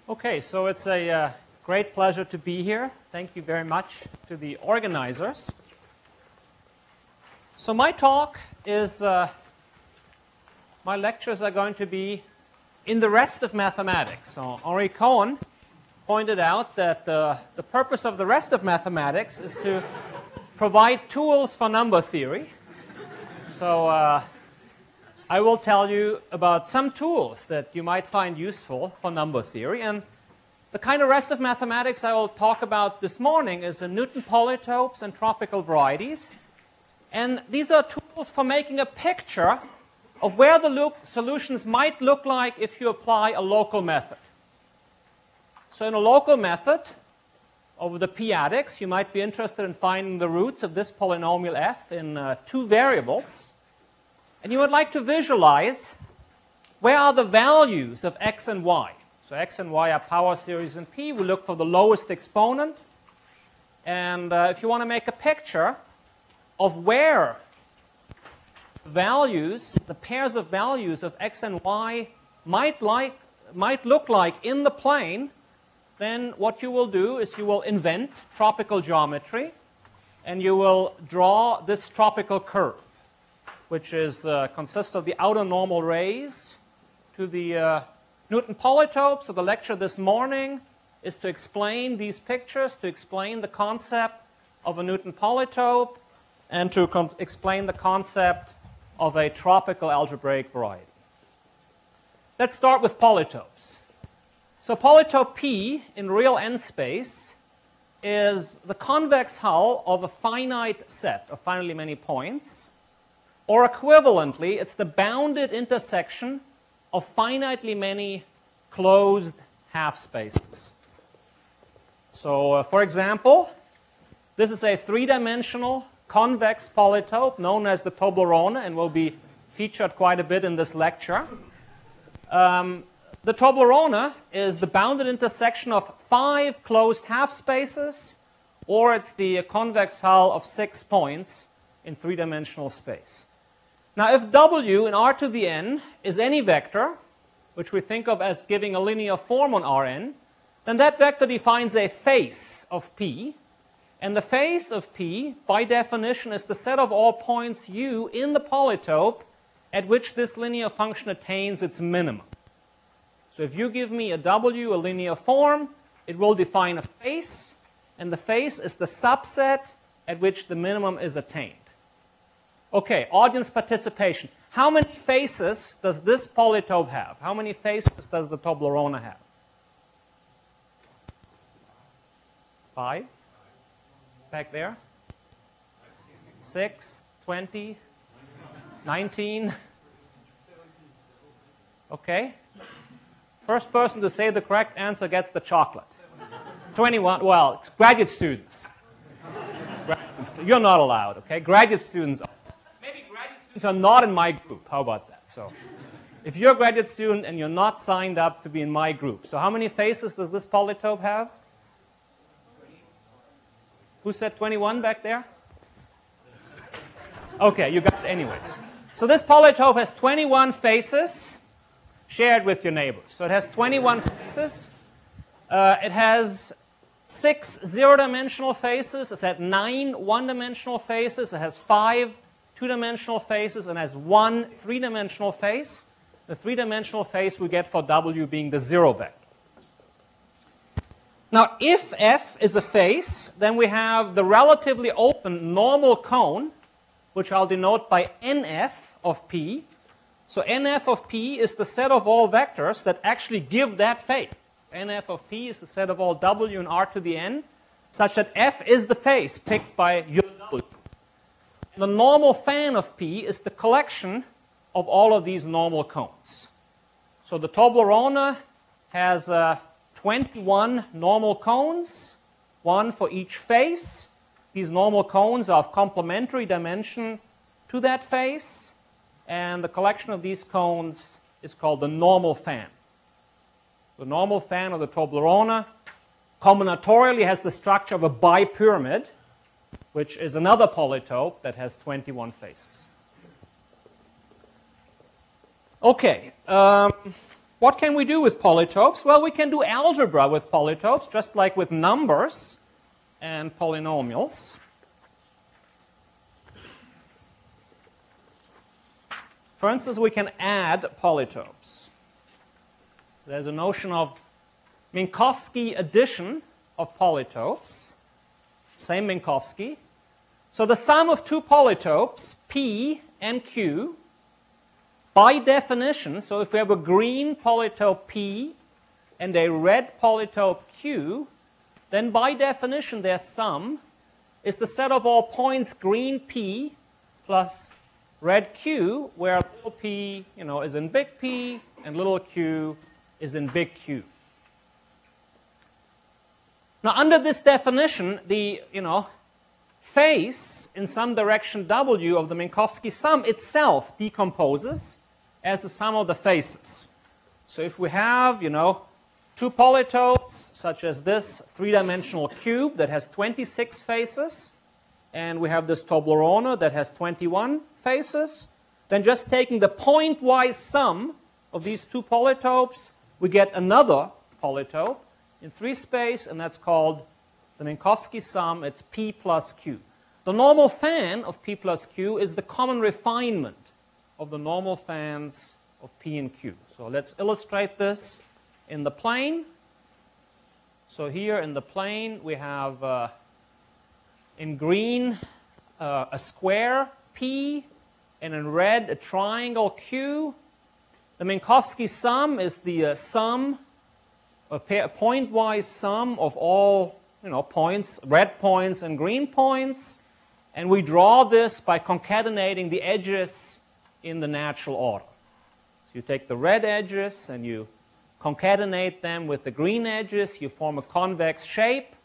Okay, so it's a great pleasure to be here. Thank you very much to the organizers. So my talk is, my lectures are going to be in the rest of mathematics. So Henri Cohen pointed out that the purpose of the rest of mathematics is to provide tools for number theory. So I will tell you about some tools that you might find useful for number theory. And the kind of rest of mathematics I will talk about this morning is the Newton polytopes and tropical varieties. And these are tools for making a picture of where the solutions might look like if you apply a local method. So in a local method, over the p-adics, you might be interested in finding the roots of this polynomial f in two variables. And you would like to visualize where are the values of x and y. So x and y are power series in p. We look for the lowest exponent. And if you want to make a picture of where values, the pairs of values of x and y might look like in the plane, then what you will do is you will invent tropical geometry, and you will draw this tropical curve, which consists of the outer normal rays to the Newton polytope. So the lecture this morning is to explain these pictures, to explain the concept of a Newton polytope, and to explain the concept of a tropical algebraic variety. Let's start with polytopes. So polytope P in real n space is the convex hull of a finite set of finitely many points. Or equivalently, it's the bounded intersection of finitely many closed half spaces. So, for example, this is a three-dimensional convex polytope known as the Toblerone and will be featured quite a bit in this lecture. The Toblerone is the bounded intersection of 5 closed half spaces, or it's the convex hull of 6 points in three-dimensional space. Now, if W in R to the n is any vector, which we think of as giving a linear form on Rn, then that vector defines a face of P. And the face of P, by definition, is the set of all points U in the polytope at which this linear function attains its minimum. So if you give me a W, a linear form, it will define a face, and the face is the subset at which the minimum is attained. Okay, audience participation. How many faces does this polytope have? How many faces does the Toblerone have? 5? Back there? 6, 20, 19? Okay. First person to say the correct answer gets the chocolate. 21, well, graduate students. You're not allowed, okay? Graduate students. Maybe graduate students are not in my group. How about that? So if you're a graduate student and you're not signed up to be in my group, so how many faces does this polytope have? Who said 21 back there? Okay, you got it anyways. So this polytope has 21 faces shared with your neighbors. So it has 21 faces. It has 6 zero-dimensional faces. It has 9 one-dimensional faces. It has 5 two-dimensional faces and has 1 three-dimensional face. The three-dimensional face we get for W being the zero vector. Now, if F is a face, then we have the relatively open normal cone, which I'll denote by NF of P. So NF of P is the set of all vectors that actually give that face. NF of P is the set of all W in R to the n, such that F is the face picked by your W. The normal fan of P is the collection of all of these normal cones. So the Toblerone has 21 normal cones, 1 for each face. These normal cones are of complementary dimension to that face. And the collection of these cones is called the normal fan. The normal fan of the Toblerone combinatorially has the structure of a bipyramid, which is another polytope that has 21 faces. Okay, what can we do with polytopes? Well, we can do algebra with polytopes, just like with numbers and polynomials. For instance, we can add polytopes. There's a notion of Minkowski addition of polytopes. Same Minkowski. So the sum of two polytopes, P and Q, by definition, so if we have a green polytope P and a red polytope Q, then by definition their sum is the set of all points green P plus red Q, where little p, is in big P and little q is in big Q. Now, under this definition, the face in some direction W of the Minkowski sum itself decomposes as the sum of the faces. So if we have, two polytopes, such as this three-dimensional cube that has 26 faces, and we have this Toblerone that has 21 faces, then just taking the point-wise sum of these two polytopes, we get another polytope in 3 space, and that's called the Minkowski sum. It's P plus Q. The normal fan of P plus Q is the common refinement of the normal fans of P and Q. So let's illustrate this in the plane. So here in the plane we have in green a square P, and in red a triangle Q. The Minkowski sum is the sum, a point-wise sum of all points, red points and green points, and we draw this by concatenating the edges in the natural order. So you take the red edges and you concatenate them with the green edges, you form a convex shape.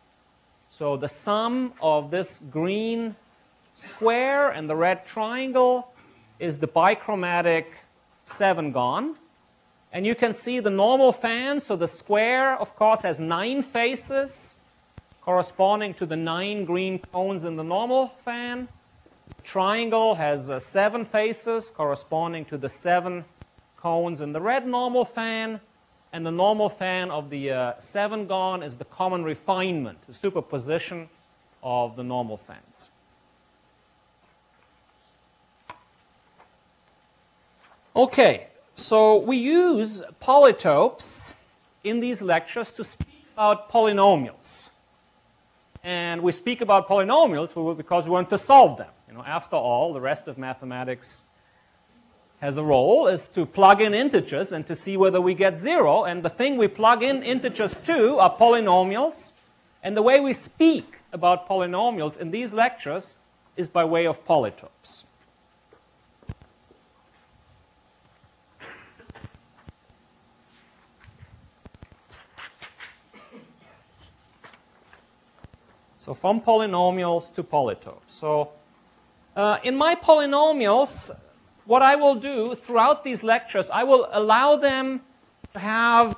So the sum of this green square and the red triangle is the bichromatic 7-gon. And you can see the normal fan, so the square, of course, has 9 faces, corresponding to the 9 green cones in the normal fan. The triangle has 7 faces, corresponding to the 7 cones in the red normal fan. And the normal fan of the 7-gon is the common refinement, the superposition of the normal fans. Okay, so we use polytopes in these lectures to speak about polynomials. And we speak about polynomials because we want to solve them. After all, the rest of mathematics has a role is to plug in integers and to see whether we get 0. And the thing we plug in integers to are polynomials. And the way we speak about polynomials in these lectures is by way of polytopes. So from polynomials to polytopes. So in my polynomials, what I will do throughout these lectures, I will allow them to have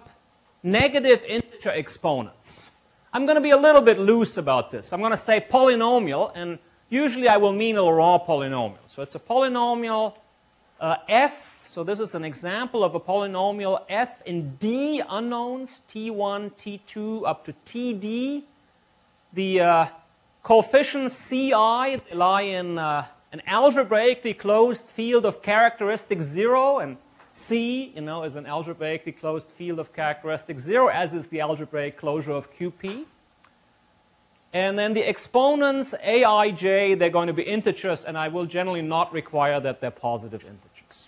negative integer exponents. I'm going to be a little bit loose about this. I'm going to say polynomial, and usually I will mean a Laurent polynomial. So it's a polynomial f. So this is an example of a polynomial f in d unknowns, t1, t2, up to td. The coefficients ci lie in an algebraically closed field of characteristics 0, and C, is an algebraically closed field of characteristics 0, as is the algebraic closure of QP. And then the exponents, aij, they're going to be integers, and I will generally not require that they're positive integers.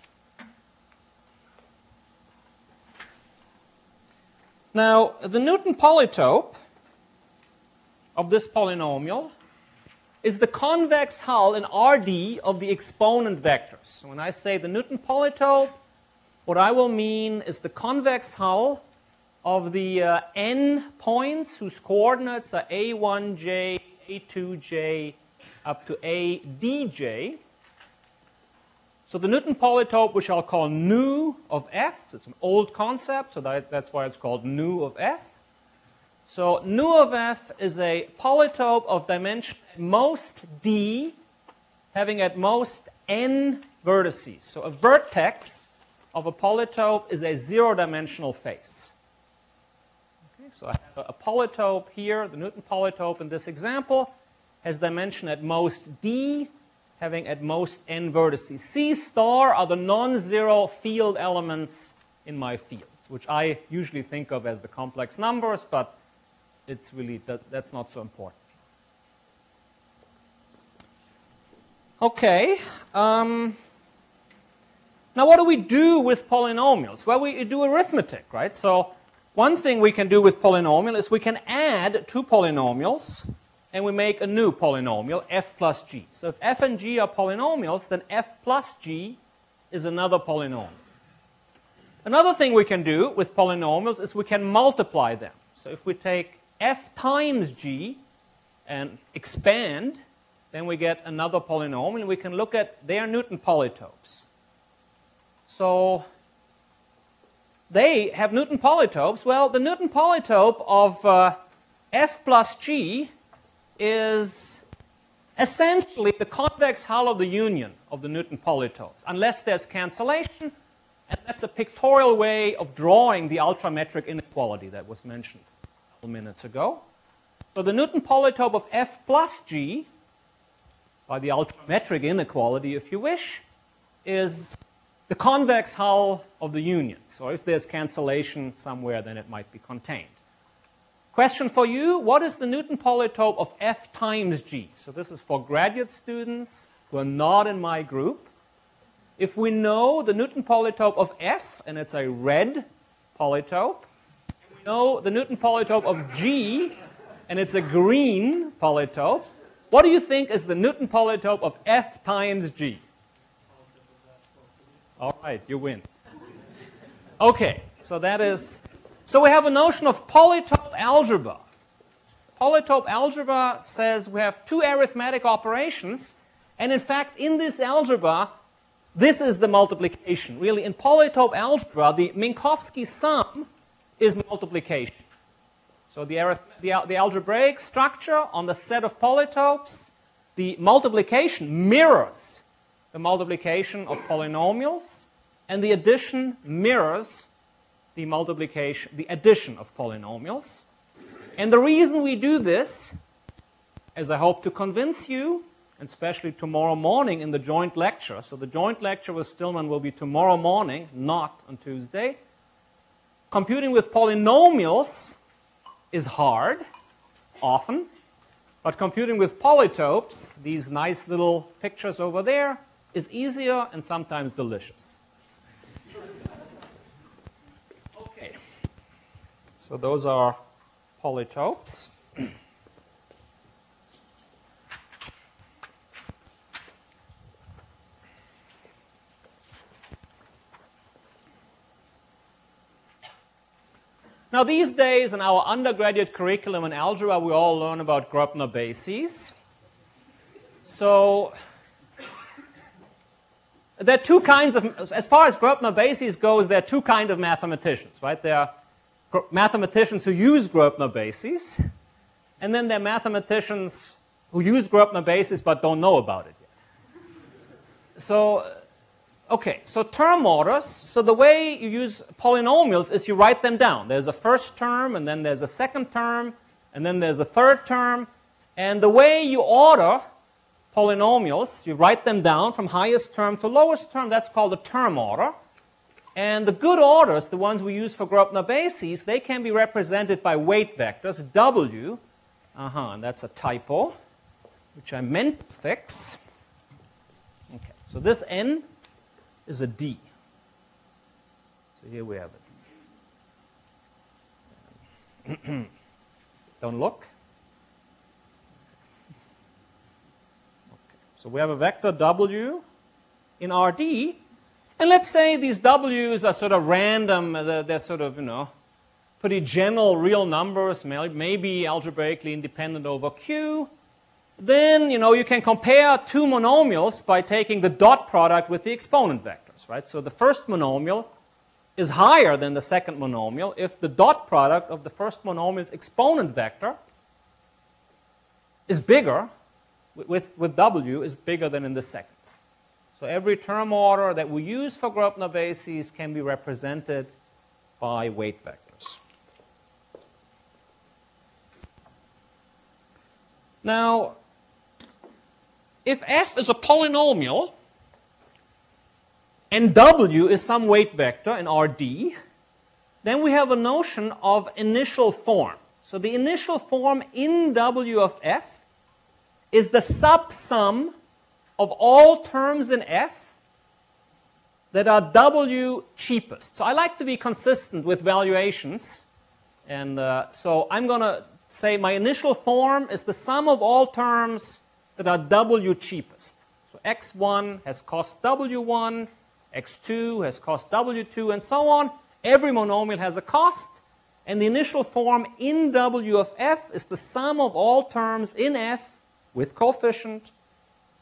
Now, the Newton polytope of this polynomial is the convex hull in Rd of the exponent vectors. So when I say the Newton polytope, what I will mean is the convex hull of the n points whose coordinates are a1j, a2j, up to adj. So the Newton polytope, which I'll call nu of f, it's an old concept, so that's why it's called nu of f. So nu of f is a polytope of dimension at most d, having at most n vertices. So a vertex of a polytope is a zero-dimensional face. Okay, so I have a polytope here. The Newton polytope in this example has dimension at most d, having at most n vertices. C star are the non-zero field elements in my fields, which I usually think of as the complex numbers, but it's really, that's not so important. Okay. Now, what do we do with polynomials? Well, we do arithmetic, right? So one thing we can do with polynomial is we can add two polynomials, and we make a new polynomial, f plus g. So if f and g are polynomials, then f plus g is another polynomial. Another thing we can do with polynomials is we can multiply them. So if we take f times g and expand, then we get another polynomial, and we can look at their Newton polytopes. So they have Newton polytopes. Well, the Newton polytope of f plus g is essentially the convex hull of the union of the Newton polytopes, unless there's cancellation, and that's a pictorial way of drawing the ultrametric inequality that was mentioned a couple minutes ago. So the Newton polytope of f plus g, by the ultrametric inequality if you wish, is the convex hull of the union. So if there's cancellation somewhere, then it might be contained. Question for you, what is the Newton polytope of f times g? So this is for graduate students who are not in my group. If we know the Newton polytope of f, and it's a red polytope, we know the Newton polytope of g, and it's a green polytope, what do you think is the Newton polytope of f times g? All right, you win. Okay, so that is... So we have a notion of polytope algebra. Polytope algebra says we have two arithmetic operations, and in fact, in this algebra, this is the multiplication. Really, in polytope algebra, the Minkowski sum is multiplication. So the algebraic structure on the set of polytopes, the multiplication mirrors the multiplication of polynomials, and the addition mirrors the multiplication, the addition of polynomials. And the reason we do this, as I hope to convince you, and especially tomorrow morning in the joint lecture, so the joint lecture with Stillman will be tomorrow morning, not on Tuesday. Computing with polynomials is hard, often, but computing with polytopes, these nice little pictures over there, is easier and sometimes delicious. So those are polytopes. Now these days in our undergraduate curriculum in algebra, we all learn about Gröbner bases. So there are two kinds of, as far as Gröbner bases goes, there are two kinds of mathematicians, right? There are mathematicians who use Gröbner bases, and then there are mathematicians who use Gröbner bases but don't know about it yet. So, okay, so term orders. So the way you use polynomials is you write them down. There's a first term, and then there's a second term, and then there's a third term. And the way you order polynomials, you write them down from highest term to lowest term. That's called a term order. And the good orders, the ones we use for Gröbner bases, they can be represented by weight vectors, W, and that's a typo, which I meant to fix. Okay, so this N is a D. So here we have it. Don't look. Okay, so we have a vector W in RD. And let's say these W's are sort of random, they're sort of, pretty general real numbers, maybe algebraically independent over Q. Then, you can compare two monomials by taking the dot product with the exponent vectors, right? So the first monomial is higher than the second monomial if the dot product of the first monomial's exponent vector is bigger, with W, is bigger than in the second. So every term order that we use for Grobner bases can be represented by weight vectors. Now, if f is a polynomial and w is some weight vector in Rd, then we have a notion of initial form. So the initial form in w of f is the subsum of all terms in f that are w cheapest. So I like to be consistent with valuations. And so I'm going to say my initial form is the sum of all terms that are w cheapest. So x1 has cost w1, x2 has cost w2, and so on. Every monomial has a cost. And the initial form in w of f is the sum of all terms in f with coefficient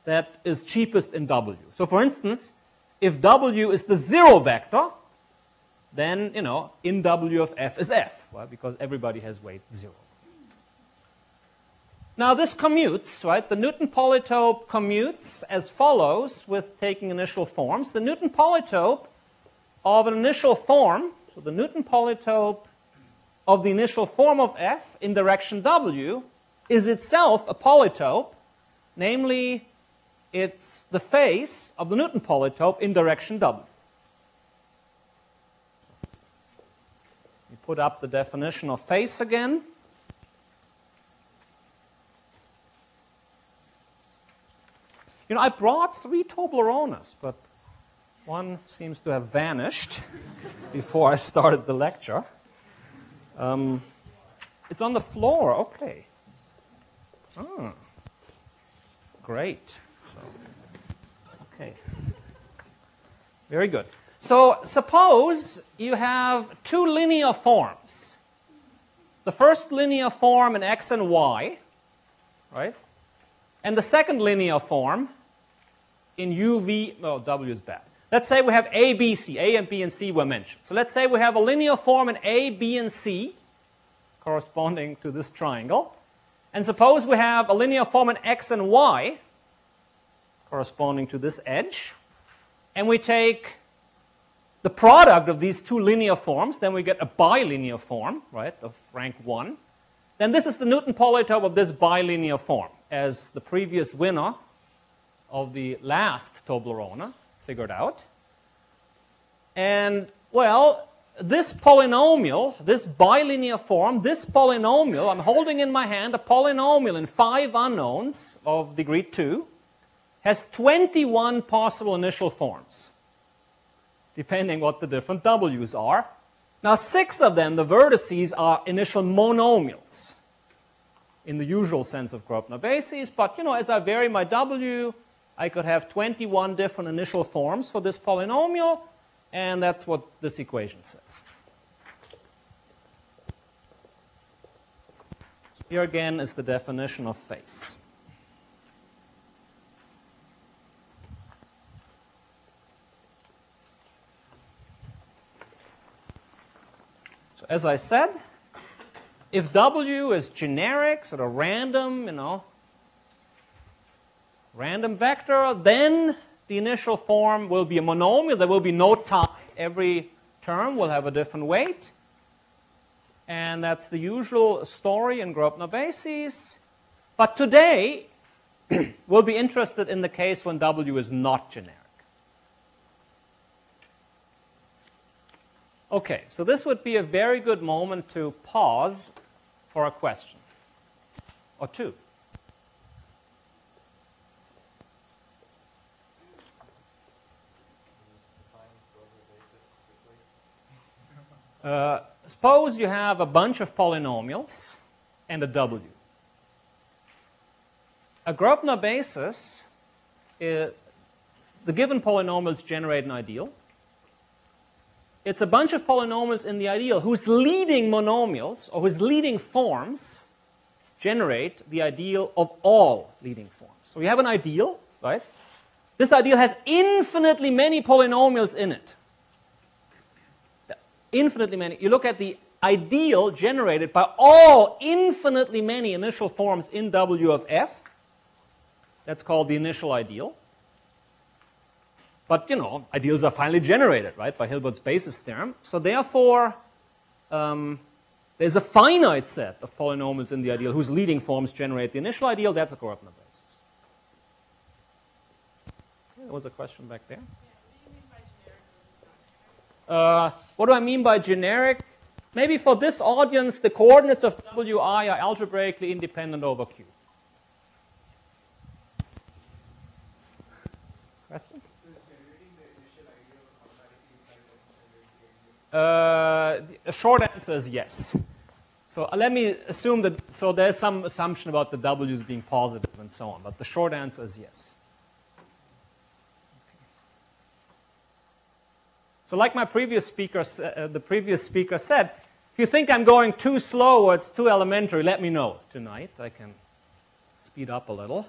that is cheapest in w. So for instance, if w is the zero vector, then, in w of f is f, right? Because everybody has weight 0. Now this commutes, right? The Newton polytope commutes as follows with taking initial forms. The Newton polytope of an initial form, so the Newton polytope of the initial form of f in direction w is itself a polytope, namely it's the face of the Newton polytope in direction w. We put up the definition of face again. I brought 3 Toblerones, but one seems to have vanished before I started the lecture. It's on the floor, okay. Oh, great. So, okay. Very good. So suppose you have 2 linear forms. The first linear form in x and y, right? And the second linear form in u, v, no, w is bad. Let's say we have a, b, c. A and b and c were mentioned. So let's say we have a linear form in a, b, and c corresponding to this triangle. And suppose we have a linear form in x and y corresponding to this edge. And we take the product of these 2 linear forms, then we get a bilinear form, right, of rank 1. Then this is the Newton polytope of this bilinear form, as the previous winner of the last Toblerone figured out. And, well, this polynomial, this bilinear form, this polynomial, I'm holding in my hand a polynomial in 5 unknowns of degree 2, has 21 possible initial forms, depending what the different w's are. Now, 6 of them, the vertices, are initial monomials in the usual sense of Grobner bases. But, as I vary my w, I could have 21 different initial forms for this polynomial, and that's what this equation says. So here again is the definition of face. So as I said, if w is generic, sort of random, random vector, then the initial form will be a monomial. There will be no tie. Every term will have a different weight. And that's the usual story in Grobner bases. But today, we'll be interested in the case when w is not generic. Okay, so this would be a very good moment to pause for a question or two. Suppose you have a bunch of polynomials and a w. A Grobner basis, the given polynomials generate an ideal. It's a bunch of polynomials in the ideal whose leading monomials or whose leading forms generate the ideal of all leading forms. So we have an ideal, right? This ideal has infinitely many polynomials in it. Infinitely many. You look at the ideal generated by all infinitely many initial forms in W of f. That's called the initial ideal. But, you know, ideals are finally generated, right, by Hilbert's basis theorem. So therefore, there's a finite set of polynomials in the ideal whose leading forms generate the initial ideal. That's a Grotner basis. There was a question back there. What do I mean by generic? Maybe for this audience, the coordinates of Wi are algebraically independent over Q. Question? A short answer is yes. So let me assume that, so there's some assumption about the W's being positive and so on, but the short answer is yes. So like my previous speaker, the previous speaker said, if you think I'm going too slow or it's too elementary, let me know tonight. I can speed up a little.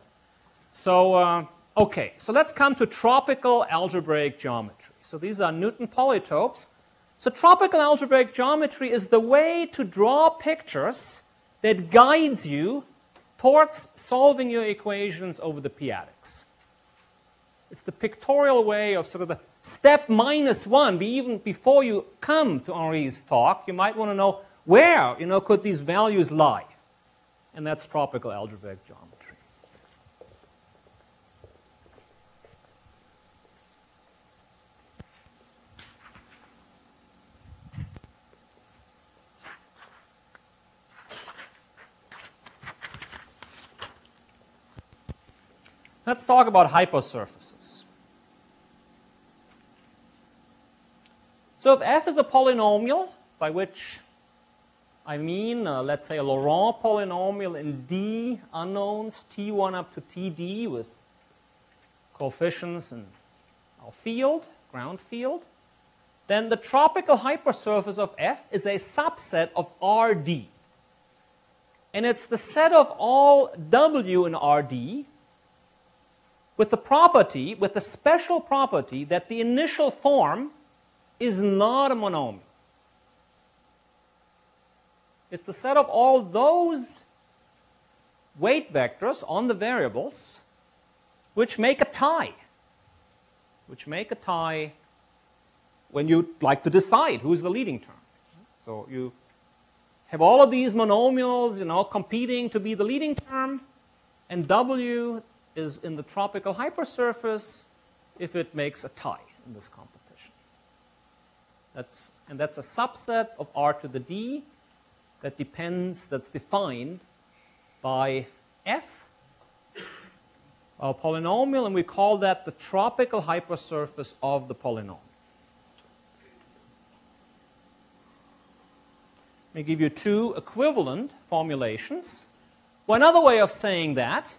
So, okay, so let's come to tropical algebraic geometry. So these are Newton polytopes. So tropical algebraic geometry is the way to draw pictures that guides you towards solving your equations over the p-adics. It's the pictorial way of sort of the step -1. Even before you come to Henri's talk, you might want to know where, you know, could these values lie. And that's tropical algebraic geometry. Let's talk about hypersurfaces. So if f is a polynomial, by which I mean, let's say, a Laurent polynomial in D unknowns, T1 up to Td with coefficients in our field, ground field, then the tropical hypersurface of f is a subset of Rd. And it's the set of all W in Rd with the property, with the special property that the initial form is not a monomial. It's the set of all those weight vectors on the variables which make a tie. Which make a tie when you like to decide who's the leading term. So you have all of these monomials, you know, competing to be the leading term, and W is in the tropical hypersurface if it makes a tie in this competition. That's a subset of R to the D that depends, that's defined by f, our polynomial, and we call that the tropical hypersurface of the polynomial. Let me give you two equivalent formulations. Well, another way of saying that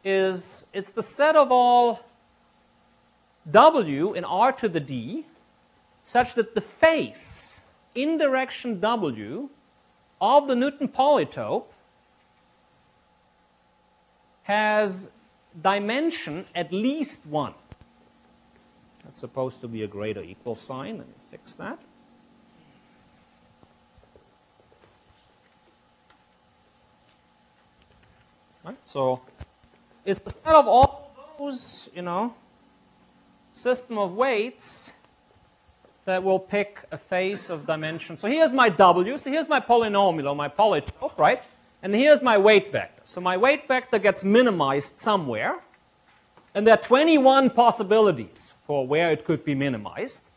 is it's the set of all W in R to the D such that the face in direction W of the Newton polytope has dimension at least 1. That's supposed to be a greater equal sign. Let me fix that. Right? So it's the set of all those, you know, system of weights that will pick a face of dimension. So here's my W. So here's my polynomial or my polytope, right? And here's my weight vector. So my weight vector gets minimized somewhere. And there are 21 possibilities for where it could be minimized.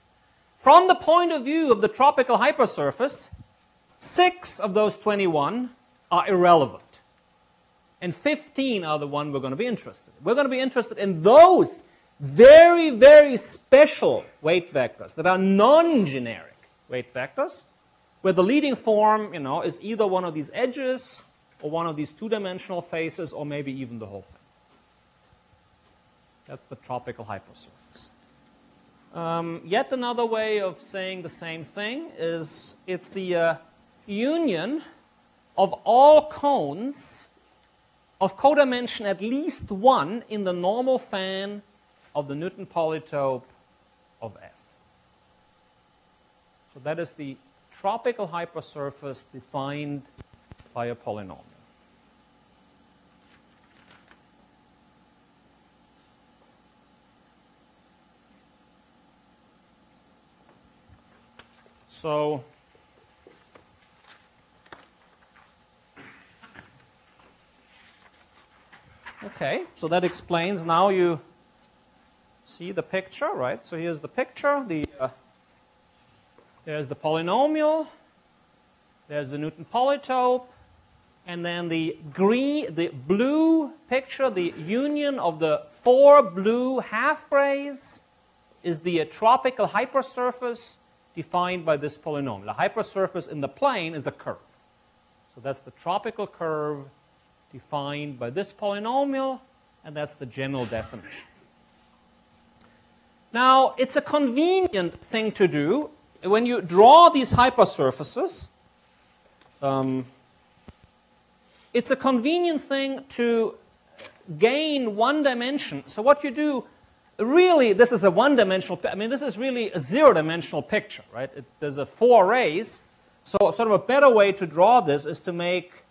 From the point of view of the tropical hypersurface, 6 of those 21 are irrelevant. And 15 are the one we're going to be interested in. We're going to be interested in those very, very special weight vectors that are non-generic weight vectors, where the leading form, you know, is either one of these edges or one of these two-dimensional faces or maybe even the whole thing. That's the tropical hypersurface. Yet another way of saying the same thing is it's the union of all cones of codimension at least 1 in the normal fan of the Newton polytope of F. So that is the tropical hypersurface defined by a polynomial. So okay, so that explains. Now you see the picture, right? So here's the picture. There's the polynomial. There's the Newton polytope. And then the blue picture, the union of the 4 blue half-rays is the tropical hypersurface defined by this polynomial. The hypersurface in the plane is a curve. So that's the tropical curve defined by this polynomial, and that's the general definition. Now, it's a convenient thing to do when you draw these hypersurfaces. It's a convenient thing to gain one dimension. So what you do, really, this is a one-dimensional, I mean, this is really a zero-dimensional picture, right? There's 4 rays. So sort of a better way to draw this is to make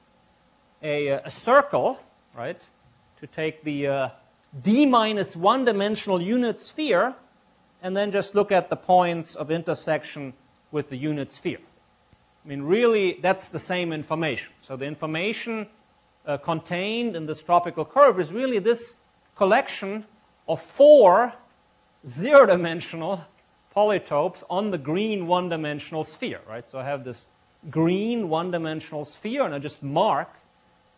a circle, right? To take the d minus one-dimensional unit sphere and then just look at the points of intersection with the unit sphere. I mean, really, that's the same information. So the information contained in this tropical curve is really this collection of 4 zero-dimensional polytopes on the green one-dimensional sphere, right? So I have this green one-dimensional sphere, and I just mark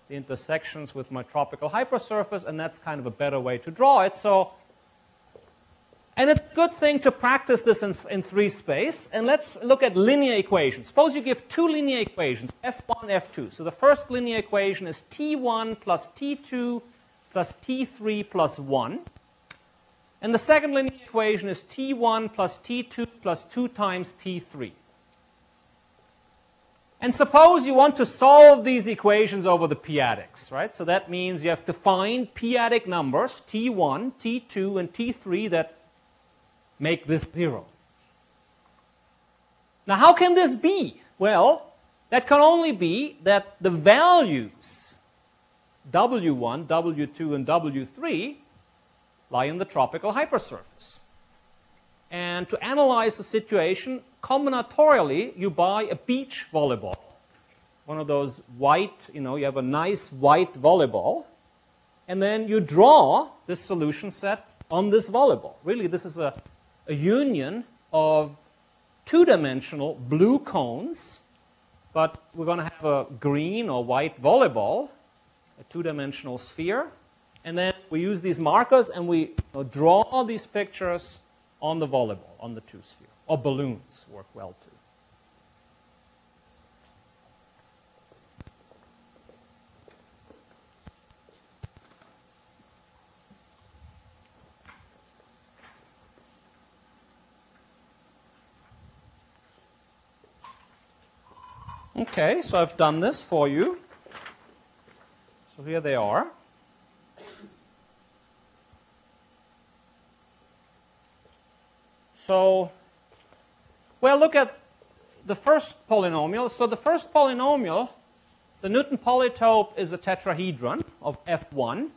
the intersections with my tropical hypersurface, and that's kind of a better way to draw it. So, and it's a good thing to practice this in 3 space. And let's look at linear equations. Suppose you give 2 linear equations, F1, F2. So the first linear equation is T1 plus T2 plus T3 plus 1. And the second linear equation is T1 plus T2 plus 2 times T3. And suppose you want to solve these equations over the p-adics, right? So that means you have to find p-adic numbers, T1, T2, and T3 that make this 0. Now, how can this be? Well, that can only be that the values W1, W2, and W3 lie in the tropical hypersurface. And to analyze the situation, combinatorially, you buy a beach volleyball. One of those white, you have a nice white volleyball. And then you draw this solution set on this volleyball. Really, this is a union of 2-dimensional blue cones. But we're going to have a green or white volleyball, a 2-dimensional sphere. And then we use these markers and we draw these pictures on the volleyball, on the 2-sphere. Or balloons work well too. Okay, so I've done this for you. So here they are. So, well, look at the first polynomial. So the first polynomial, the Newton polytope is a tetrahedron of F1.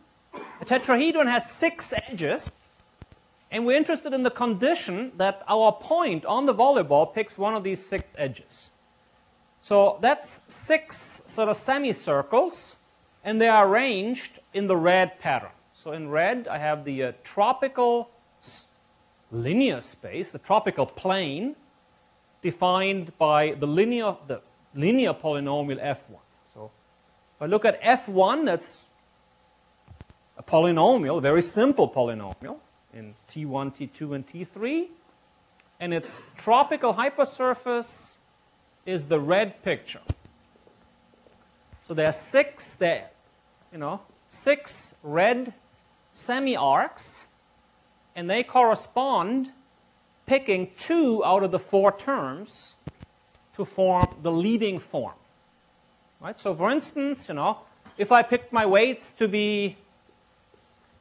A tetrahedron has 6 edges. And we're interested in the condition that our point on the volleyball picks one of these 6 edges. So that's 6 sort of semicircles, and they are arranged in the red pattern. So in red, I have the tropical linear space, the tropical plane, defined by the linear polynomial F1. So if I look at F1, that's a polynomial, a very simple polynomial in T1, T2, and T3. And its tropical hypersurface is the red picture. So there are 6 red semi-arcs, and they correspond picking 2 out of the 4 terms to form the leading form. Right? So for instance, if I picked my weights to be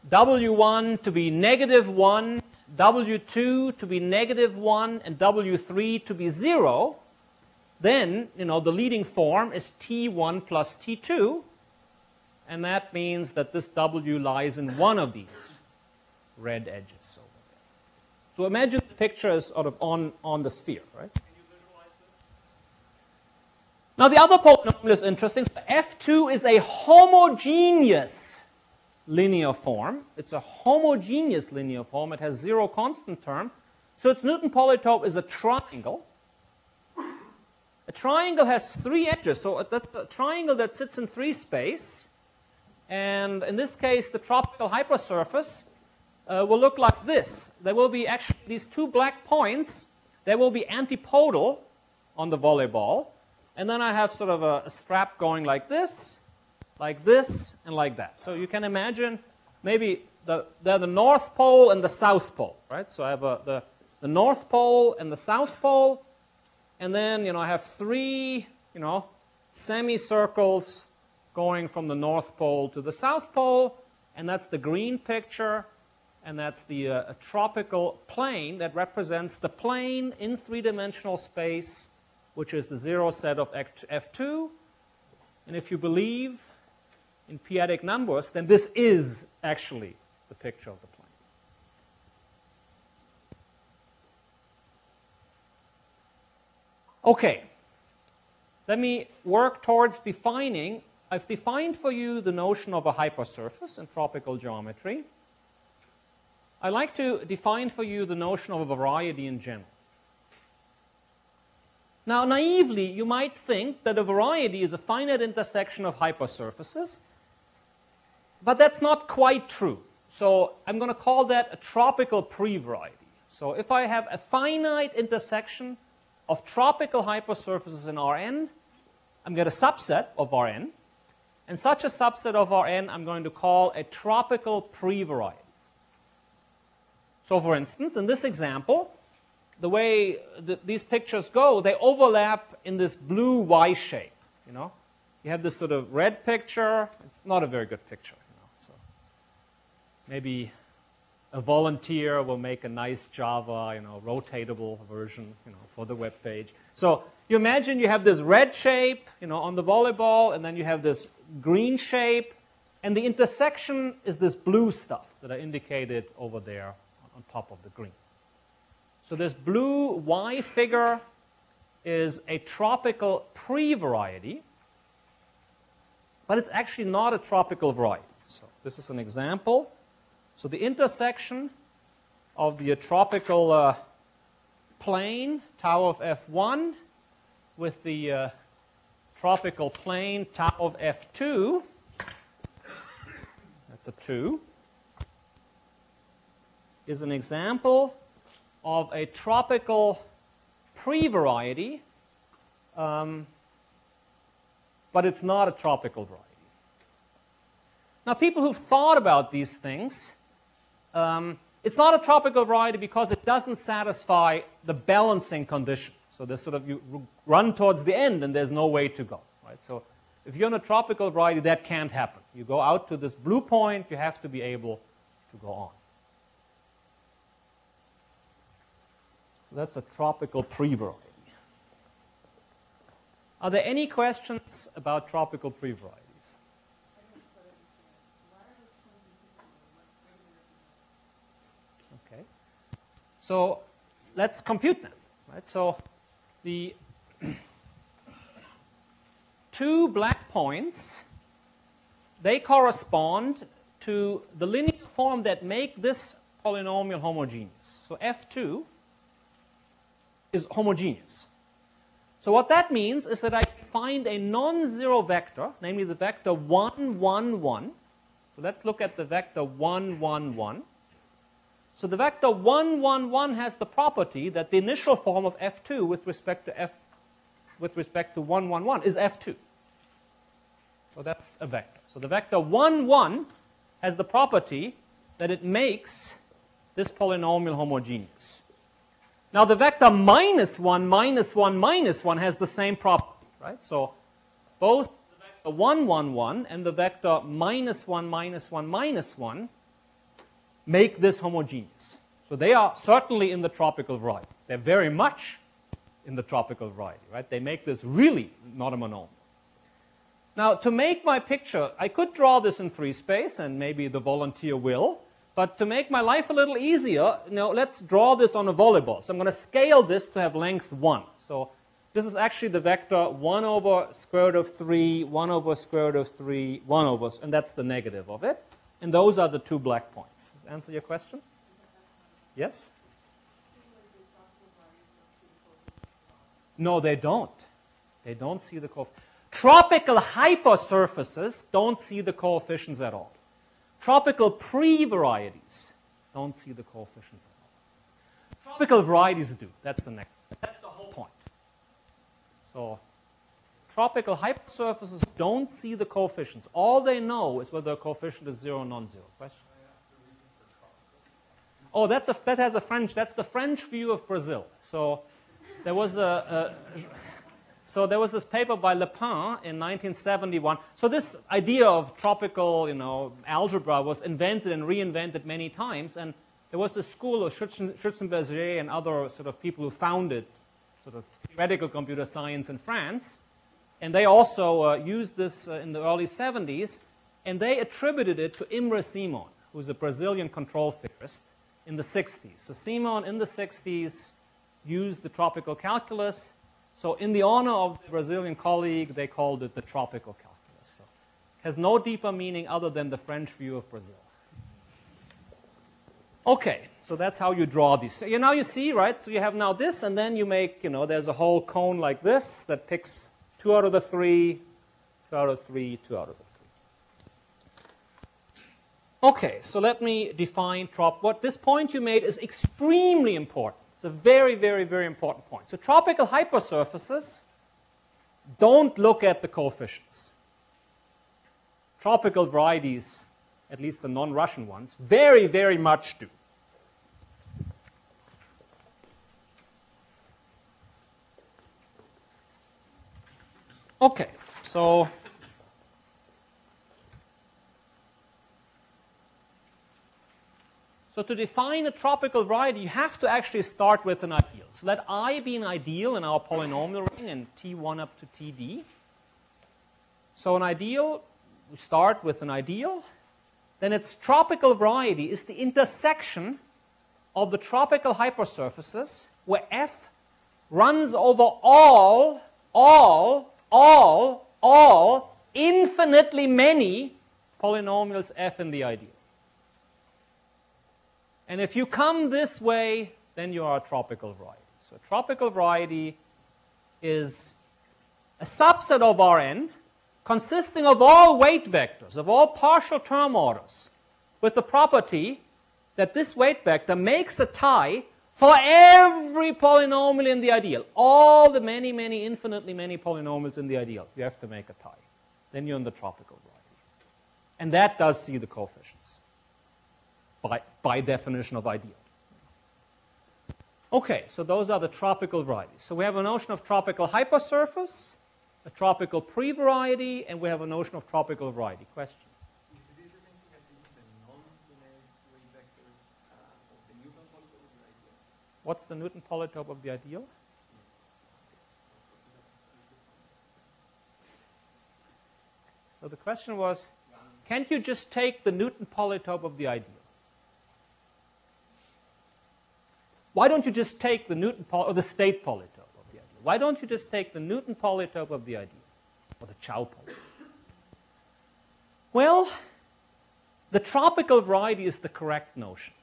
W1 to be -1, W2 to be -1, and W3 to be 0, then, the leading form is T1 plus T2, and that means that this W lies in one of these red edges over there. So imagine the picture is sort of on the sphere, right? Can you visualize this? Now, the other polynomial is interesting. So F2 is a homogeneous linear form. It's a homogeneous linear form. It has 0 constant term. So its Newton polytope is a triangle. A triangle has 3 edges. So that's a triangle that sits in 3 space. And in this case, the tropical hypersurface will look like this. There will be actually these 2 black points. They will be antipodal on the volleyball. And then I have sort of a strap going like this, and like that. So you can imagine maybe they're the North Pole and the South Pole, right? So I have the North Pole and the South Pole. And then, I have 3, semicircles going from the North Pole to the South Pole. And that's the green picture. And that's the tropical plane that represents the plane in 3-dimensional space, which is the 0 set of F2. And if you believe in p-adic numbers, then this is actually the picture of the plane. Okay, let me work towards defining. I've defined for you the notion of a hypersurface in tropical geometry. I'd like to define for you the notion of a variety in general. Now, naively, you might think that a variety is a finite intersection of hypersurfaces, but that's not quite true. So I'm going to call that a tropical pre-variety. So if I have a finite intersection of tropical hypersurfaces in Rn, I'm going to get a subset of Rn, and such a subset of Rn I'm going to call a tropical pre-variety. So for instance, in this example, the way these pictures go, they overlap in this blue Y shape. You have this sort of red picture. It's not a very good picture. So maybe a volunteer will make a nice Java, rotatable version, for the web page. So you imagine you have this red shape, on the volleyball, and then you have this green shape, and the intersection is this blue stuff that I indicated over there on top of the green. So this blue Y figure is a tropical pre-variety, but it's actually not a tropical variety. So this is an example. So the intersection of the tropical plane, tau of F1, with the tropical plane, tau of F2, that's a 2, is an example of a tropical pre-variety, but it's not a tropical variety. Now, people who've thought about these things, it's not a tropical variety because it doesn't satisfy the balancing condition. So there's sort of, you run towards the end and there's no way to go, right? So if you're in a tropical variety, that can't happen. You go out to this blue point, you have to be able to go on. So that's a tropical pre-variety. Are there any questions about tropical pre-varieties? Okay. So let's compute them. Right? So the 2 black points, they correspond to the linear form that make this polynomial homogeneous. So F2 is homogeneous. So what that means is that I find a non-zero vector, namely the vector 1, 1, 1. So let's look at the vector 1, 1, 1. So the vector 1, 1, 1 has the property that the initial form of F2 with respect to 1, 1, 1 is F2. So that's a vector. So the vector 1, 1 has the property that it makes this polynomial homogeneous. Now the vector minus 1, minus 1, minus 1 has the same property, right? So both the vector 1, 1, 1 and the vector minus 1, minus 1, minus 1 make this homogeneous. So they are certainly in the tropical variety. They're very much in the tropical variety, right? They make this really not a monomial. Now, to make my picture, I could draw this in 3 space, and maybe the volunteer will. But to make my life a little easier, let's draw this on a volleyball. So I'm going to scale this to have length 1. So This is actually the vector 1 over square root of 3, 1 over square root of 3, 1 over, and that's the negative of it. And those are the two black points. Does that answer your question? Yes? No, they don't. They don't see the coefficients. Tropical hypersurfaces don't see the coefficients at all. Tropical pre-varieties don't see the coefficients at all. Tropical varieties do. That's the next. That's the whole point. So tropical hypersurfaces don't see the coefficients. All they know is whether a coefficient is 0 or non-zero. Question? Oh, that's the French view of Brazil. So there was this paper by Le Pen in 1971. So this idea of tropical, algebra was invented and reinvented many times. And there was this school of Schützenberger and other sort of people who founded sort of theoretical computer science in France. And they also used this in the early 70s. And they attributed it to Imre Simon, who's a Brazilian control theorist in the 60s. So Simon in the 60s used the tropical calculus. So in the honor of the Brazilian colleague, they called it the tropical calculus. So it has no deeper meaning other than the French view of Brazil. Okay, so that's how you draw these. So now you see, right? So you have now this, and then you make, there's a whole cone like this that picks 2 out of the 3, 2 out of 3, 2 out of the 3. Okay, so let me define what this point you made is extremely important. It's a very, very, very important point. So tropical hypersurfaces don't look at the coefficients. Tropical varieties, at least the non-Russian ones, very, very much do. Okay, so to define a tropical variety, you have to actually start with an ideal. So let I be an ideal in our polynomial ring in T1 up to Td. So an ideal, we start with an ideal. Then its tropical variety is the intersection of the tropical hypersurfaces where F runs over all infinitely many polynomials F in the ideal. And if you come this way, then you are a tropical variety. So a tropical variety is a subset of Rn consisting of all weight vectors, of all partial term orders, with the property that this weight vector makes a tie for every polynomial in the ideal. All the many, many, infinitely many polynomials in the ideal, you have to make a tie. Then you're in the tropical variety. And that does see the coefficients. By definition of ideal. Okay, so those are the tropical varieties. So we have a notion of tropical hypersurface, a tropical pre-variety, and we have a notion of tropical variety. Question? What's the Newton polytope of the ideal? So the question was, can't you just take the Newton polytope of the ideal? Why don't you just take the Newton or the state polytope of the ideal? Why don't you just take the Newton polytope of the ideal, or the Chow polytope? Well, the tropical variety is the correct notion.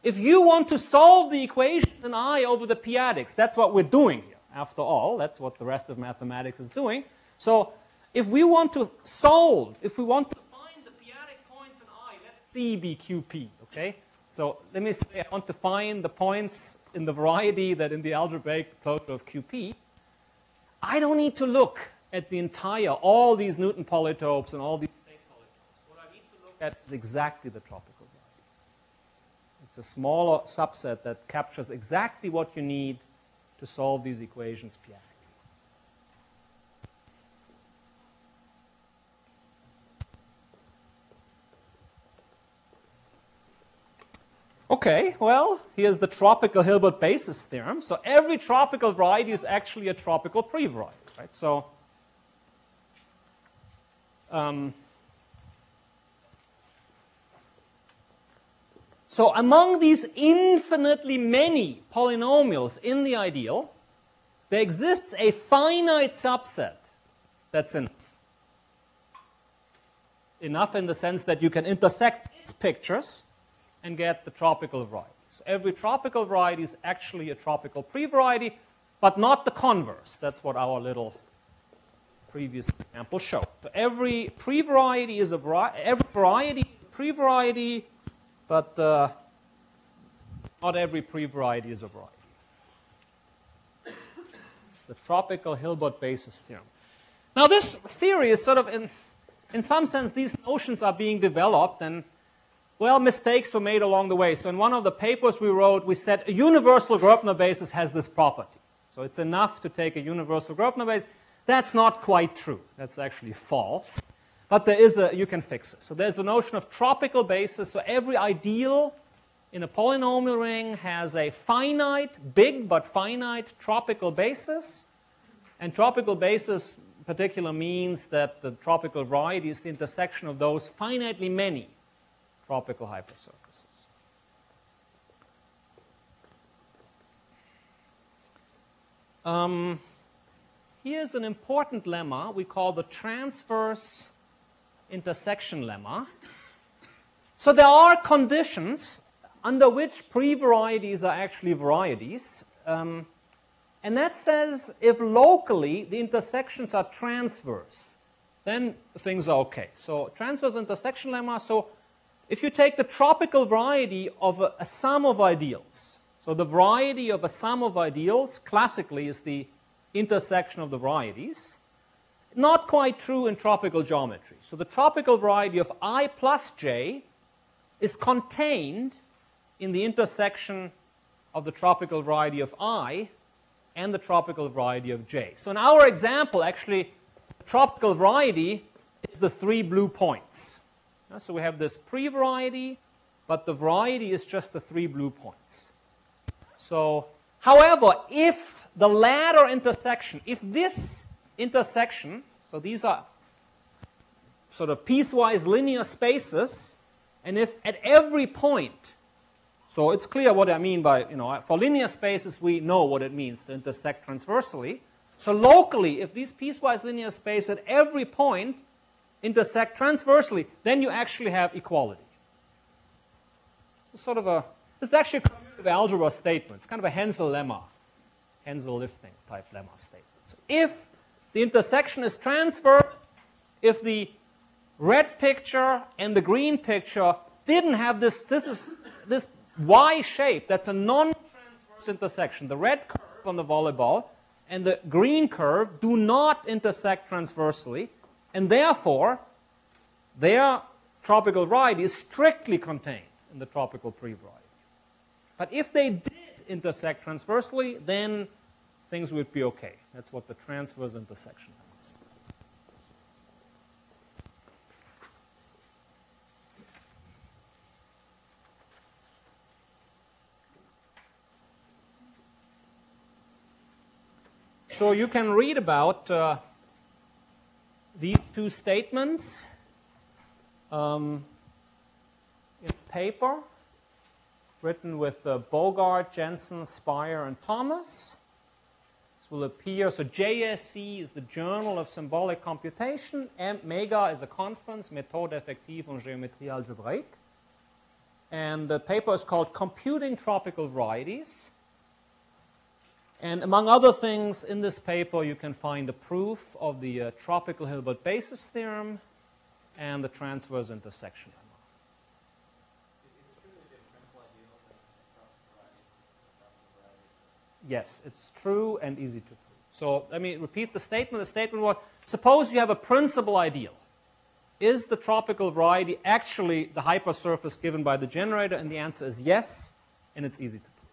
If you want to solve the equations in I over the p-adics, that's what we're doing here. After all, that's what the rest of mathematics is doing. So if we want to solve, if we want to find the p-adic points in I, let C be QP, okay? So let me say I want to find the points in the variety that in the algebraic closure of QP. I don't need to look at the entire, all these Newton polytopes and all these state polytopes. What I need to look at is exactly the tropical variety. It's a smaller subset that captures exactly what you need to solve these equations p-adically. Okay, well, here's the tropical Hilbert basis theorem. So every tropical variety is actually a tropical pre-variety, right? So, among these infinitely many polynomials in the ideal, there exists a finite subset that's enough. Enough in the sense that you can intersect its pictures and get the tropical variety. So every tropical variety is actually a tropical pre-variety, but not the converse. That's what our little previous example showed. So every pre-variety is a variety, every variety is a pre-variety, but not every pre-variety is a variety. It's the tropical Hilbert basis theorem. Now this theory is sort of, in some sense, these notions are being developed, and well, mistakes were made along the way. So in one of the papers we wrote, we said a universal Gröbner basis has this property. So it's enough to take a universal Gröbner basis. That's not quite true. That's actually false. But there is you can fix it. So there's a notion of tropical basis. So every ideal in a polynomial ring has a finite, big but finite tropical basis. And tropical basis in particular means that the tropical variety is the intersection of those finitely many tropical hypersurfaces. Here's an important lemma we call the transverse intersection lemma. So there are conditions under which pre-varieties are actually varieties. And that says if locally the intersections are transverse, then things are okay. So transverse intersection lemma, so if you take the tropical variety of a sum of ideals, so the variety of a sum of ideals classically is the intersection of the varieties. Not quite true in tropical geometry. So the tropical variety of I plus j is contained in the intersection of the tropical variety of I and the tropical variety of j. So in our example, actually, the tropical variety is the 3 blue points. So we have this pre-variety, but the variety is just the 3 blue points. So, however, if the latter intersection, if this intersection, so these are sort of piecewise linear spaces, and if at every point, so it's clear what I mean by, for linear spaces we know what it means to intersect transversely. So locally, if these piecewise linear spaces at every point intersect transversely, then you actually have equality. So sort of this is actually a commutative algebra statement. It's kind of a Hensel lemma, Hensel lifting type lemma statement. So if the intersection is transverse, if the red picture and the green picture didn't have this Y shape, that's a non-transverse intersection. The red curve on the volleyball and the green curve do not intersect transversely, and therefore their tropical variety is strictly contained in the tropical pre-variety. But if they did intersect transversely, then things would be okay. That's what the transverse intersection says. So you can read about these two statements in a paper written with Bogart, Jensen, Speyer, and Thomas. This will appear. So JSC is the Journal of Symbolic Computation. MEGA is a conference, Méthode effective en géométrie algébrique. And the paper is called Computing Tropical Varieties. And among other things, in this paper, you can find a proof of the tropical Hilbert basis theorem and the transverse intersection lemma. Yes, it's true and easy to prove. So let me repeat the statement. The statement was, suppose you have a principal ideal. Is the tropical variety actually the hypersurface given by the generator? And the answer is yes, and it's easy to prove.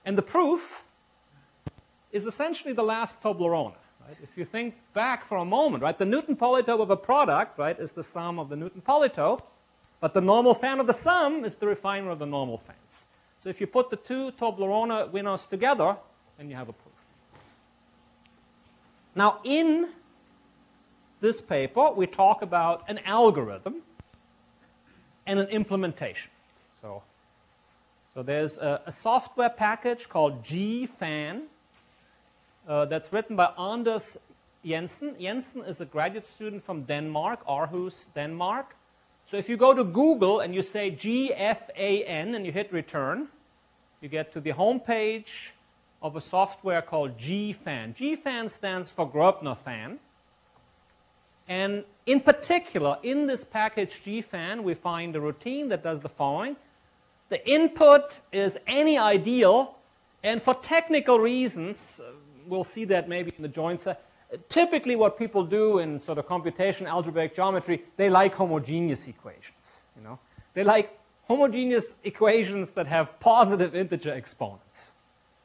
And the proof is essentially the last Toblerone. Right? If you think back for a moment, right, the Newton polytope of a product, right, is the sum of the Newton polytopes, but the normal fan of the sum is the refiner of the normal fans. So if you put the two Toblerone winners together, then you have a proof. Now, in this paper, we talk about an algorithm and an implementation. So there's a software package called GFan, that's written by Anders Jensen. Jensen is a graduate student from Denmark, Aarhus, Denmark. So if you go to Google and you say GFAN and you hit return, you get to the home page of a software called GFAN. GFAN stands for Grobner fan. And in particular, in this package GFAN, we find a routine that does the following. The input is any ideal, and for technical reasons, we'll see that maybe in the joint set. Typically what people do in sort of computation algebraic geometry, they like homogeneous equations. You know? They like homogeneous equations that have positive integer exponents.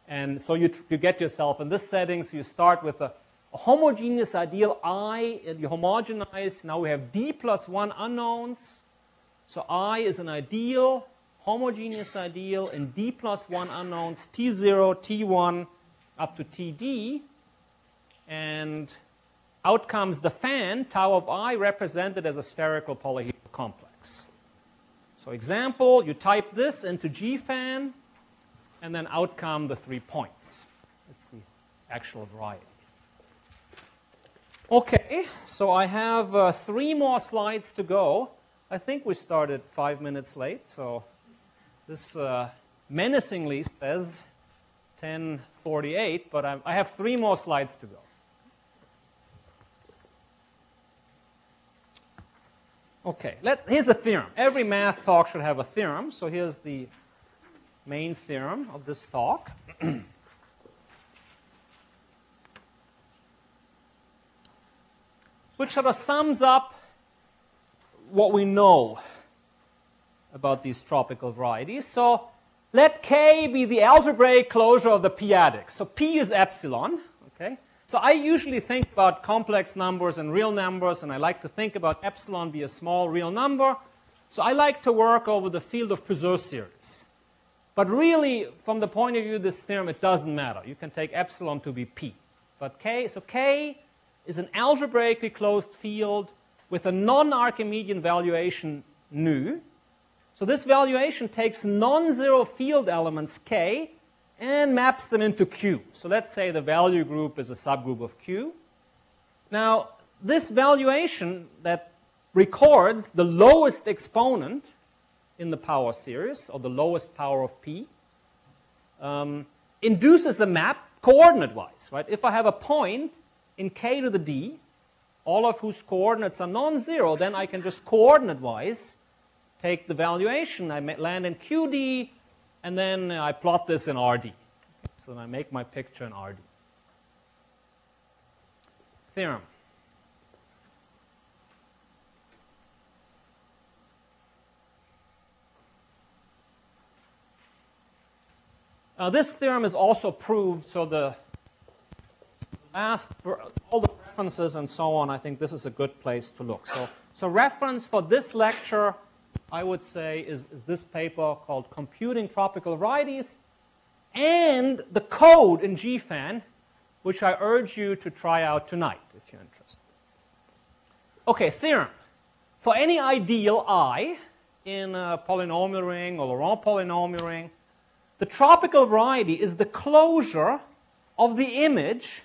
And so you get yourself in this setting, so you start with a homogeneous ideal I, and you homogenize. Now we have d plus 1 unknowns. So I is an ideal, homogeneous ideal, in d plus 1 unknowns, t0, t1, up to td. And out comes the fan, tau of I, represented as a spherical polyhedral complex. So example, you type this into GFAN, and then out come the 3 points. It's the actual variety. Okay, so I have 3 more slides to go. I think we started 5 minutes late, so this menacingly says 10:48, but I have 3 more slides to go. Okay, here's a theorem. Every math talk should have a theorem, so here's the main theorem of this talk. Which sort of sums up what we know about these tropical varieties. So let K be the algebraic closure of the p-adic. So P is epsilon. Okay? So I usually think about complex numbers and real numbers, and I like to think about epsilon be a small real number. So I like to work over the field of Puiseux series. But really, from the point of view of this theorem, it doesn't matter. You can take epsilon to be P. But K is an algebraically closed field with a non-Archimedean valuation nu. So this valuation takes non-zero field elements K and maps them into Q. So let's say the value group is a subgroup of Q. Now, this valuation that records the lowest exponent in the power series, or the lowest power of P, induces a map coordinate-wise. Right? If I have a point in K to the D, all of whose coordinates are non-zero, then I can just coordinate-wise take the valuation, I land in QD, and then I plot this in RD. So then I make my picture in RD. Theorem. Now this theorem is also proved, so all the references and so on, I think this is a good place to look. So reference for this lecture, I would say, is this paper called Computing Tropical Varieties, and the code in GFAN, which I urge you to try out tonight if you're interested. Okay, theorem. For any ideal I in a polynomial ring or Laurent polynomial ring, the tropical variety is the closure of the image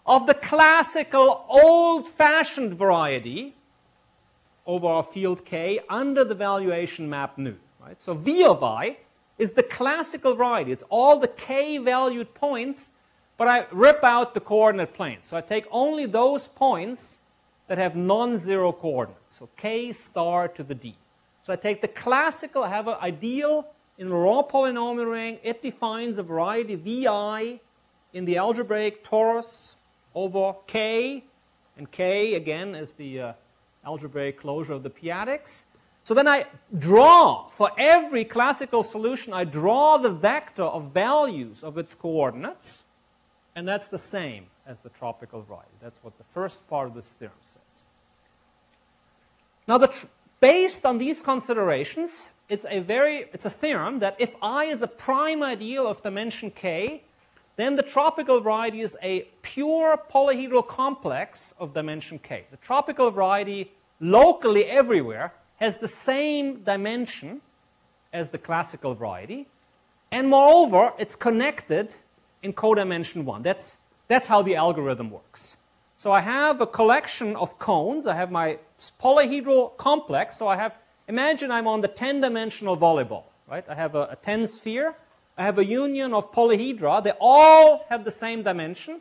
of the classical old-fashioned variety over our field K under the valuation map nu. Right? So V of I is the classical variety. It's all the K-valued points, but I rip out the coordinate plane. So I take only those points that have non-zero coordinates. So K star to the D. So I take the classical, I have an ideal in a Laurent polynomial ring. It defines a variety VI in the algebraic torus over K, and K again is the algebraic closure of the p-adics. So then I draw, for every classical solution, I draw the vector of values of its coordinates, and that's the same as the tropical variety. That's what the first part of this theorem says. Now, based on these considerations, it's a theorem that if I is a prime ideal of dimension K, then the tropical variety is a pure polyhedral complex of dimension K. The tropical variety locally everywhere has the same dimension as the classical variety, and moreover, it's connected in codimension 1. That's That's how the algorithm works. So I have a collection of cones. I have my polyhedral complex. So imagine I'm on the 10-dimensional volleyball, right? I have a 10 sphere. I have a union of polyhedra. They all have the same dimension.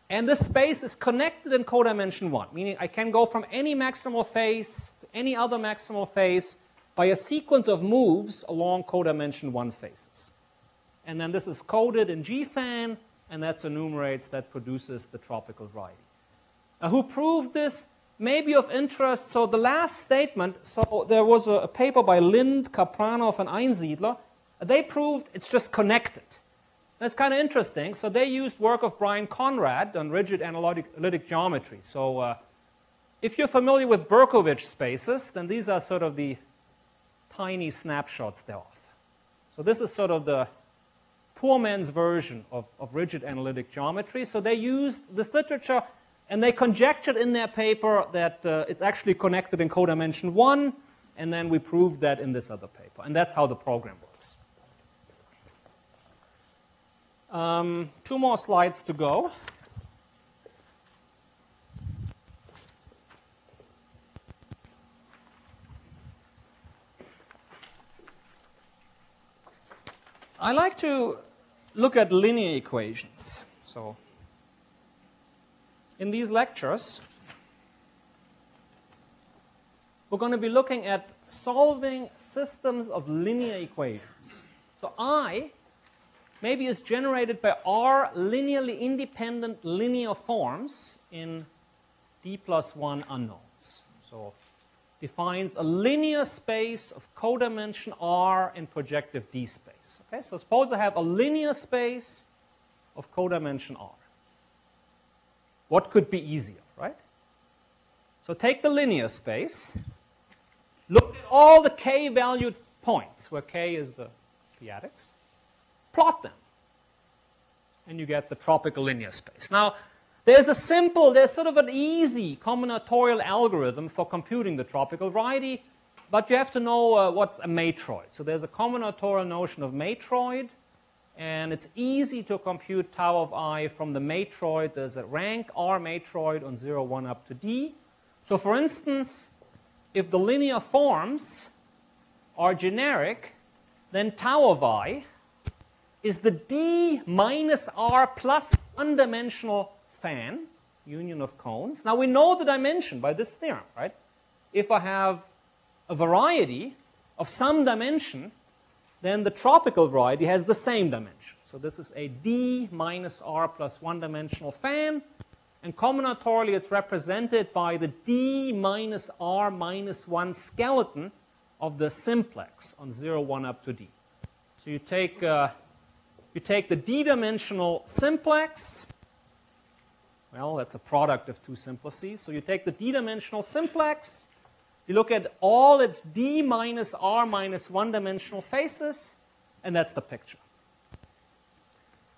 And this space is connected in codimension 1, meaning I can go from any maximal face to any other maximal face by a sequence of moves along codimension 1 faces. And then this is coded in GFAN, and that's enumerates, that produces the tropical variety. Who proved this? May be of interest. So the last statement, so there was a paper by Lind, Kapranov, and Einsiedler. They proved it's just connected. That's kind of interesting. So they used work of Brian Conrad on rigid analytic geometry. So if you're familiar with Berkovich spaces, then these are sort of the tiny snapshots thereof. So this is sort of the poor man's version of rigid analytic geometry. So they used this literature, and they conjectured in their paper that it's actually connected in codimension 1, and then we proved that in this other paper. And that's how the program works. 2 more slides to go. I like to look at linear equations. So in these lectures, we're going to be looking at solving systems of linear equations. So I maybe is generated by R linearly independent linear forms in D+1 unknowns. So defines a linear space of codimension R in projective D space. Okay, so suppose I have a linear space of codimension R. What could be easier, right? So take the linear space, look at all the k-valued points, where k is the p-adics, plot them, and you get the tropical linear space. Now, there's sort of an easy combinatorial algorithm for computing the tropical variety, but you have to know what's a matroid. So there's a combinatorial notion of matroid, and it's easy to compute tau of I from the matroid. There's a rank R matroid on 0, 1 up to D. So for instance, if the linear forms are generic, then tau of I is the D minus R plus one-dimensional fan, union of cones. Now we know the dimension by this theorem, right? If I have a variety of some dimension, then the tropical variety has the same dimension. So this is a D minus R plus one-dimensional fan, and combinatorially it's represented by the D minus R minus 1 skeleton of the simplex on 0, 1 up to D. So you take the D-dimensional simplex. Well, that's a product of 2 simplices. So you take the D-dimensional simplex, you look at all its D minus R minus 1-dimensional faces, and that's the picture.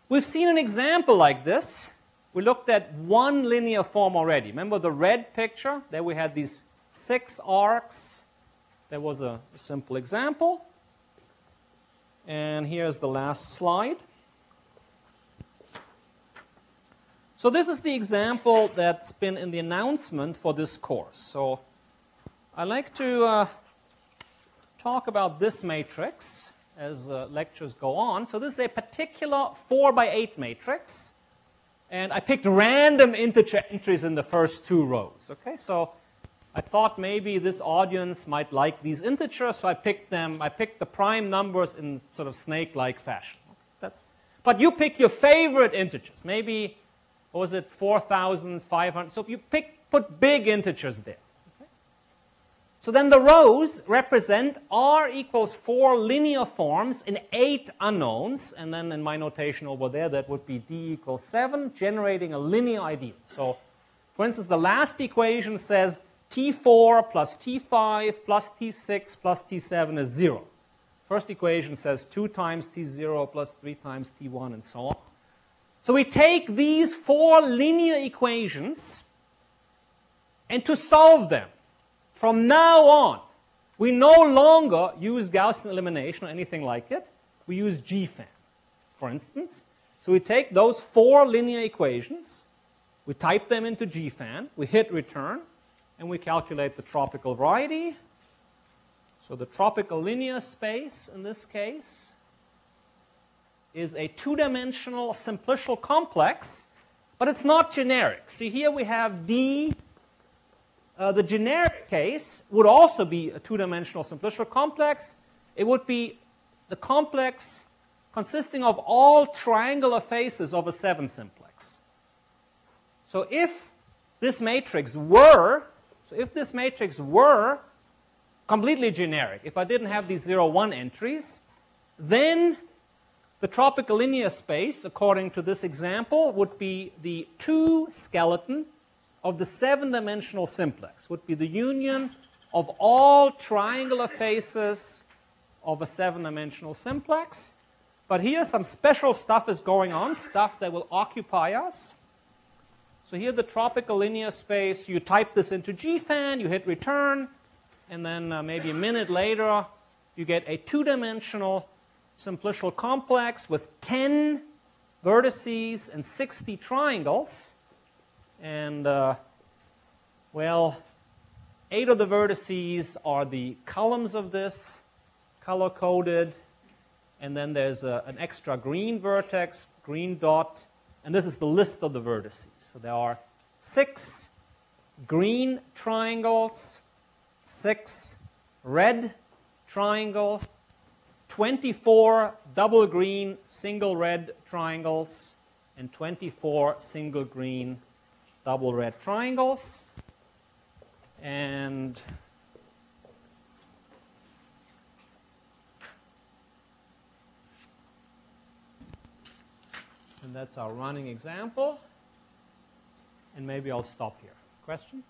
We've seen an example like this. We looked at one linear form already. Remember the red picture? There we had these 6 arcs. There was a simple example. And here's the last slide. So this is the example that's been in the announcement for this course. So I like to talk about this matrix as lectures go on. So this is a particular 4×8 matrix. And I picked random integer entries in the first 2 rows. Okay, so I thought maybe this audience might like these integers, so I picked them. I picked the prime numbers in sort of snake-like fashion. But you pick your favorite integers. Maybe, what was it, 4,500? So you put big integers there. Okay? So then the rows represent R equals 4 linear forms in 8 unknowns. And then in my notation over there, that would be D equals 7, generating a linear ideal. So, for instance, the last equation says T4 plus T5 plus T6 plus T7 is 0. First equation says 2 times T0 plus 3 times T1 and so on. So we take these 4 linear equations, and to solve them, from now on, we no longer use Gaussian elimination or anything like it. We use GFAN, for instance. So we take those 4 linear equations, we type them into GFAN, we hit return, and we calculate the tropical variety. So the tropical linear space in this case is a 2-dimensional simplicial complex, but it's not generic. See, here we have D. The generic case would also be a 2-dimensional simplicial complex. It would be the complex consisting of all triangular faces of a 7-simplex. So if this matrix were completely generic, if I didn't have these 0, 1 entries, then the tropical linear space, according to this example, would be the 2 skeleton of the 7-dimensional simplex, would be the union of all triangular faces of a 7-dimensional simplex. But here some special stuff is going on, stuff that will occupy us. So here the tropical linear space, you type this into GFAN, you hit return, and then maybe a minute later you get a 2-dimensional simplicial complex with 10 vertices and 60 triangles. And, well, 8 of the vertices are the columns of this, color-coded. And then there's an extra green vertex, green dot. And this is the list of the vertices. So there are 6 green triangles, 6 red triangles, 24 double green, single red triangles, and 24 single green, double red triangles. And that's our running example. And maybe I'll stop here. Question?